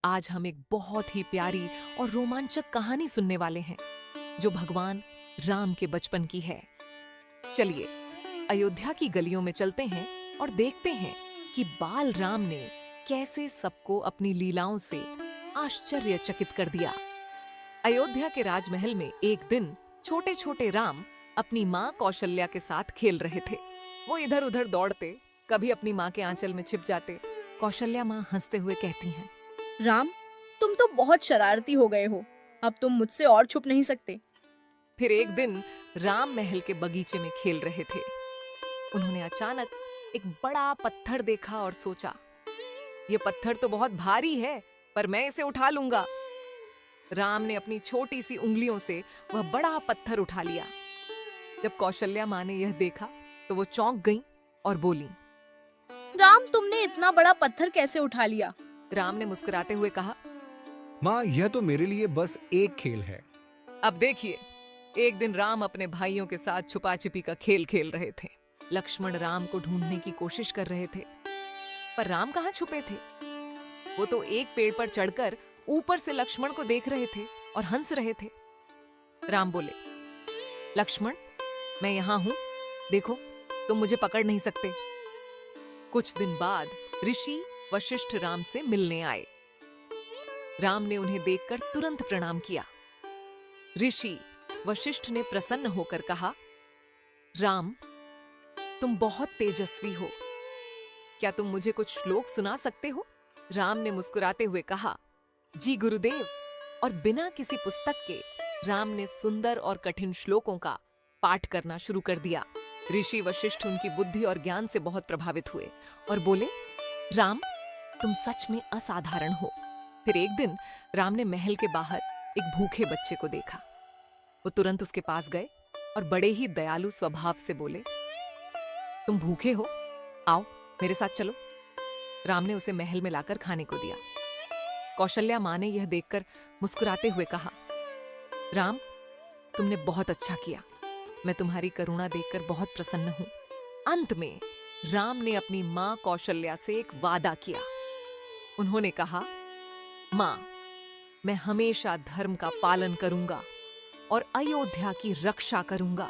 आज हम एक बहुत ही प्यारी और रोमांचक कहानी सुनने वाले हैं जो भगवान राम के बचपन की है। चलिए अयोध्या की गलियों में चलते हैं और देखते हैं कि बाल राम ने कैसे सबको अपनी लीलाओं से आश्चर्यचकित कर दिया। अयोध्या के राजमहल में एक दिन छोटे छोटे राम अपनी माँ कौशल्या के साथ खेल रहे थे। वो इधर उधर दौड़ते, कभी अपनी माँ के आंचल में छिप जाते। कौशल्या माँ हंसते हुए कहती हैं, राम, तुम तो बहुत शरारती हो गए हो। अब तुम मुझसे और छुप नहीं सकते। फिर एक दिन राम महल के बगीचे में खेल रहे थे। उन्होंने अचानक एक बड़ा पत्थर देखा और सोचा, ये पत्थर तो बहुत भारी है, पर मैं इसे उठा लूंगा। राम ने अपनी छोटी सी उंगलियों से वह बड़ा पत्थर उठा लिया। जब कौशल्या माँ ने यह देखा तो वो चौंक गईं और बोली। राम, तुमने इतना बड़ा पत्थर कैसे उठा लिया? राम ने मुस्कुराते हुए कहा, माँ, यह तो मेरे लिए बस एक खेल है। अब देखिए, एक दिन राम अपने भाइयों के साथ छुपा छिपी का खेल खेल रहे थे। लक्ष्मण राम को ढूंढने की कोशिश कर रहे थे, पर राम कहाँ छुपे थे। वो तो एक पेड़ पर चढ़कर ऊपर से लक्ष्मण को देख रहे थे और हंस रहे थे। राम बोले, लक्ष्मण, मैं यहाँ हूं, देखो, तुम मुझे पकड़ नहीं सकते। कुछ दिन बाद ऋषि वशिष्ठ राम से मिलने आए। राम ने उन्हें देखकर तुरंत प्रणाम किया। ऋषि वशिष्ठ ने प्रसन्न होकर कहा, राम, तुम बहुत तेजस्वी हो, क्या तुम मुझे कुछ श्लोक सुना सकते हो? राम ने मुस्कुराते हुए कहा, जी गुरुदेव। और बिना किसी पुस्तक के राम ने सुंदर और कठिन श्लोकों का पाठ करना शुरू कर दिया। ऋषि वशिष्ठ उनकी बुद्धि और ज्ञान से बहुत प्रभावित हुए और बोले, राम, तुम सच में असाधारण हो। फिर एक दिन राम ने महल के बाहर एक भूखे बच्चे को देखा। वो तुरंत उसके पास गए और बड़े ही दयालु स्वभाव से बोले, तुम भूखे हो, आओ मेरे साथ चलो। राम ने उसे महल में लाकर खाने को दिया। कौशल्या माँ ने यह देखकर मुस्कुराते हुए कहा, राम, तुमने बहुत अच्छा किया, मैं तुम्हारी करुणा देखकर बहुत प्रसन्न हूं। अंत में राम ने अपनी माँ कौशल्या से एक वादा किया। उन्होंने कहा, माँ, मैं हमेशा धर्म का पालन करूंगा और अयोध्या की रक्षा करूंगा।